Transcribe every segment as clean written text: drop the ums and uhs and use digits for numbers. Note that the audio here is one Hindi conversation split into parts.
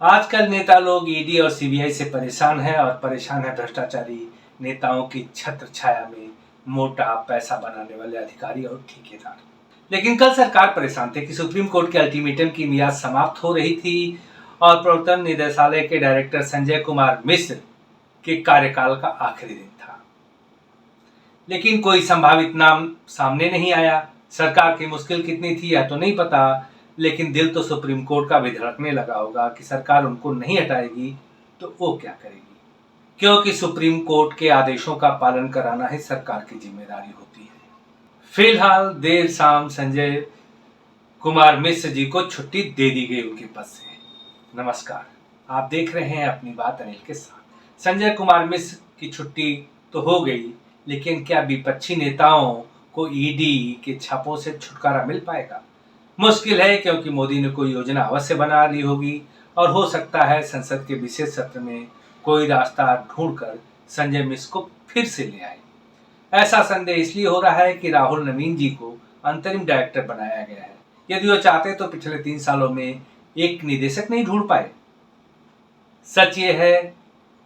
आजकल नेता लोग ईडी और सीबीआई से परेशान है और परेशान है भ्रष्टाचारी नेताओं की छत्र छाया में मोटा पैसा बनाने वाले अधिकारी और ठेकेदार। लेकिन कल सरकार परेशान थे कि सुप्रीम कोर्ट के अल्टीमेटम की मियाद समाप्त हो रही थी और प्रवर्तन निदेशालय के डायरेक्टर संजय कुमार मिश्र के कार्यकाल का आखिरी दिन था। लेकिन कोई संभावित नाम सामने नहीं आया। सरकार की मुश्किल कितनी थी यह तो नहीं पता, लेकिन दिल तो सुप्रीम कोर्ट का भी धड़कने लगा होगा कि सरकार उनको नहीं हटाएगी तो वो क्या करेगी, क्योंकि सुप्रीम कोर्ट के आदेशों का पालन कराना ही सरकार की जिम्मेदारी होती है। फिलहाल देर शाम संजय कुमार मिश्र जी को छुट्टी दे दी गई उनके पद से। नमस्कार, आप देख रहे हैं अपनी बात अनिल के साथ। संजय कुमार मिश्र की छुट्टी तो हो गई, लेकिन क्या विपक्षी नेताओं को ईडी के छापों से छुटकारा मिल पाएगा? मुश्किल है, क्योंकि मोदी ने कोई योजना अवश्य बना ली होगी और हो सकता है संसद के विशेष सत्र में कोई रास्ता ढूंढकर संजय मिश्र को फिर से ले आए। ऐसा संदेह इसलिए हो रहा है कि राहुल नवीन जी को अंतरिम डायरेक्टर बनाया गया है। यदि वो चाहते तो पिछले 3 सालों में एक निदेशक नहीं ढूंढ पाए। सच ये है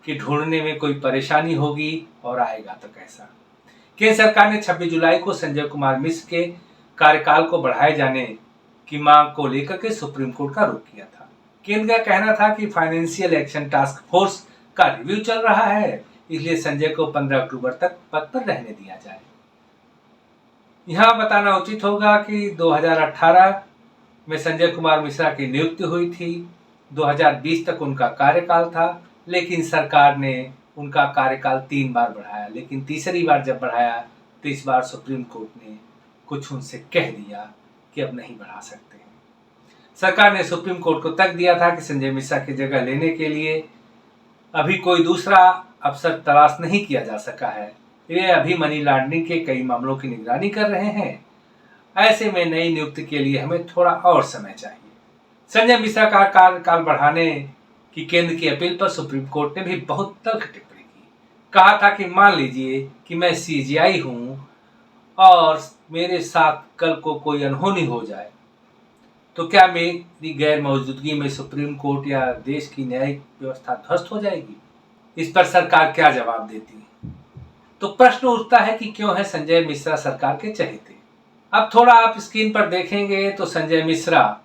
कि ढूंढने में कोई परेशानी होगी, और आएगा तो कैसा। केंद्र सरकार ने 26 जुलाई को संजय कुमार मिश्र के कार्यकाल को बढ़ाए जाने की मांग को लेकर के सुप्रीम कोर्ट का रुख किया था। केंद्र का कहना था कि फाइनेंशियल एक्शन टास्क फोर्स का रिव्यू चल रहा है, इसलिए संजय को 15 अक्टूबर तक पद पर रहने दिया जाए। यहां बताना उचित होगा कि 2018 में संजय कुमार मिश्रा की नियुक्ति हुई थी। 2020 तक उनका कार्यकाल था, लेकिन सरकार ने उनका कार्यकाल 3 बार बढ़ाया। लेकिन तीसरी बार जब बढ़ाया तो इस बार सुप्रीम कोर्ट ने कुछ उनसे कह दिया कि अब नहीं बढ़ा सकते हैं। सरकार ने सुप्रीम कोर्ट को तक दिया था कि संजय मिश्रा की जगह लेने के लिए अभी कोई दूसरा अफसर तलाश नहीं किया जा सका है। वे अभी मनी लॉन्ड्रिंग के कई मामलों की निगरानी कर रहे हैं। ऐसे में नई नियुक्ति के लिए हमें थोड़ा और समय चाहिए। संजय मिश्रा का कार्यकाल बढ़ाने की केंद्र की अपील पर सुप्रीम कोर्ट ने भी बहुत तल्ख टिप्पणी की। कहा था कि मान लीजिए कि मैं सीजीआई हूं और मेरे साथ कल को कोई अनहोनी हो जाए तो क्या मेरी गैर मौजूदगी में सुप्रीम कोर्ट या देश की न्यायिक व्यवस्था ध्वस्त हो जाएगी? इस पर सरकार क्या जवाब देती? तो प्रश्न उठता है कि क्यों है संजय मिश्रा सरकार के चहेते। अब थोड़ा आप स्क्रीन पर देखेंगे तो संजय मिश्रा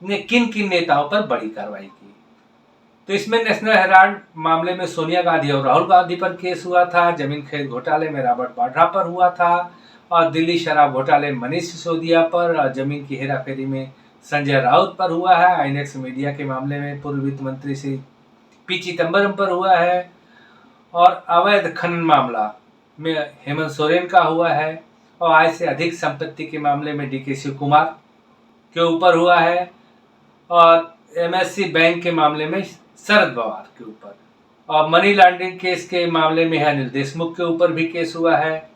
ने किन किन नेताओं पर बड़ी कार्रवाई की। तो इसमें नेशनल हेराल्ड मामले में सोनिया गांधी और राहुल गांधी पर केस हुआ था, जमीन खरीद घोटाले में रॉबर्ट वाड्रा पर हुआ था, और दिल्ली शराब घोटाले मनीष सिसोदिया पर, और जमीन की हेराफेरी में संजय राउत पर हुआ है। आईएनएक्स मीडिया के मामले में पूर्व वित्त मंत्री श्री पी चिदम्बरम पर हुआ है, और अवैध खनन मामला में हेमंत सोरेन का हुआ है, और आय से अधिक संपत्ति के मामले में डीके शिव कुमार के ऊपर हुआ है, और एमएससी बैंक के मामले में शरद पवार के ऊपर, और मनी लॉन्ड्रिंग केस के मामले में अनिल देशमुख के ऊपर भी केस हुआ है,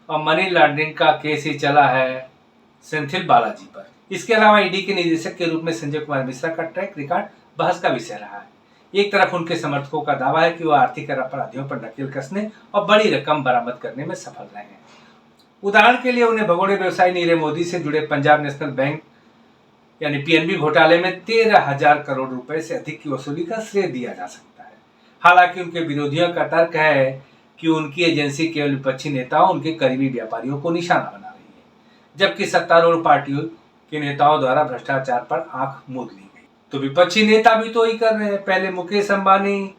और मनी लॉन्ड्रिंग का केस ही चला है सेंथिल बालाजी पर। इसके अलावा ईडी के निदेशक के रूप में संजय कुमार मिश्रा का ट्रैक रिकॉर्ड बहस का विषय रहा है। एक तरफ उनके समर्थकों का दावा है कि वह आर्थिक अपराधियों पर नकेल कसने और बड़ी रकम बरामद करने में सफल रहे हैं। उदाहरण के लिए उन्हें भगोड़े व्यवसायी नीरव मोदी से जुड़े पंजाब नेशनल बैंक यानी पीएनबी घोटाले में 13,000 करोड़ रुपए से अधिक की वसूली का श्रेय दिया जा सकता है। हालांकि उनके विरोधियों का तर्क है कि उनकी एजेंसी केवल विपक्षी नेताओं, उनके करीबी व्यापारियों को निशाना बना रही है, जबकि सत्तारूढ़ पार्टियों के नेताओं द्वारा भ्रष्टाचार पर आंख मूंद ली गई। तो विपक्षी नेता भी तो ही कर रहे हैं। पहले मुकेश अंबानी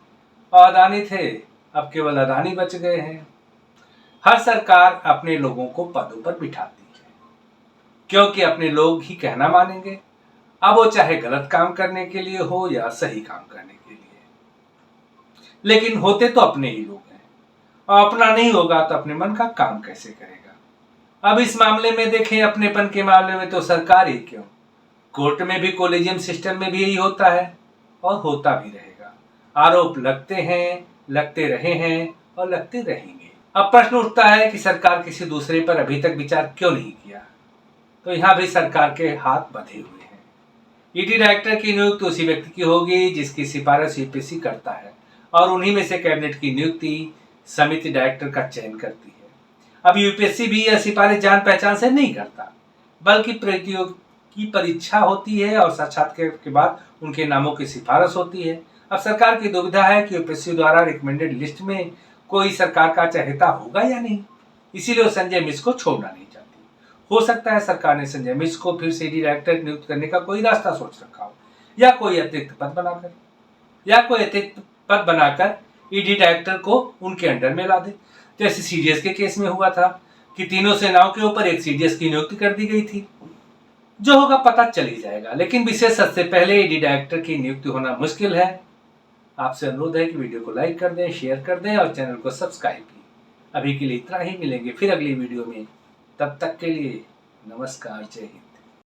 और अदानी थे, अब केवल अदानी बच गए हैं। हर सरकार अपने लोगों को पदों पर बिठाती है, क्योंकि अपने लोग ही कहना मानेंगे, अब वो चाहे गलत काम करने के लिए हो या सही काम करने के लिए। लेकिन होते तो अपने ही लोग हैं, और अपना नहीं होगा तो अपने मन का काम कैसे करेगा। अब इस मामले में देखें, अपनेपन के मामले में तो सरकार ही क्यों, कोर्ट में भी कोलेजियम सिस्टम में भी यही होता है और होता भी रहेगा। आरोप लगते हैं, लगते रहे हैं और लगते रहेंगे। अब प्रश्न उठता है कि सरकार किसी दूसरे पर अभी तक विचार क्यों नहीं किया। तो यहाँ भी सरकार के हाथ बंधे हुए हैं। ईडी डायरेक्टर की नियुक्ति उसी व्यक्ति की होगी जिसकी सिफारिश यूपीएससी करता है, और उन्हीं में से कैबिनेट की नियुक्ति समिति डायरेक्टर का चयन करती है। अब यूपीएससी भी यह सिफारिश जान पहचान से नहीं करता, बल्कि की परीक्षा होती है और साक्षात्कार के बाद उनके नामों की सिफारिश होती है। अब सरकार की दुविधा है कि यूपीएससी द्वारा रिकमेंडेड लिस्ट में कोई सरकार का चहेता होगा या नहीं, इसीलिए वो संजय मिश्र को छोड़ना नहीं चाहती। हो सकता है सरकार ने संजय मिश्र को फिर से ईडी डायरेक्टर नियुक्त करने का कोई रास्ता सोच रखा हो, या कोई अतिरिक्त पद बनाकर ईडी डायरेक्टर को उनके अंडर में ला दे, जैसे सीडीएस के केस में हुआ था कि तीनों सेनाओं के ऊपर एक सीडीएस की नियुक्ति कर दी गई थी। जो होगा पता चल ही जाएगा, लेकिन विशेष सत्र से पहले ईडी डायरेक्टर की नियुक्ति होना मुश्किल है। आपसे अनुरोध है कि वीडियो को लाइक कर दें, शेयर कर दें और चैनल को सब्सक्राइब करें। अभी के लिए इतना ही, मिलेंगे फिर अगली वीडियो में। तब तक के लिए नमस्कार, जय हिंद।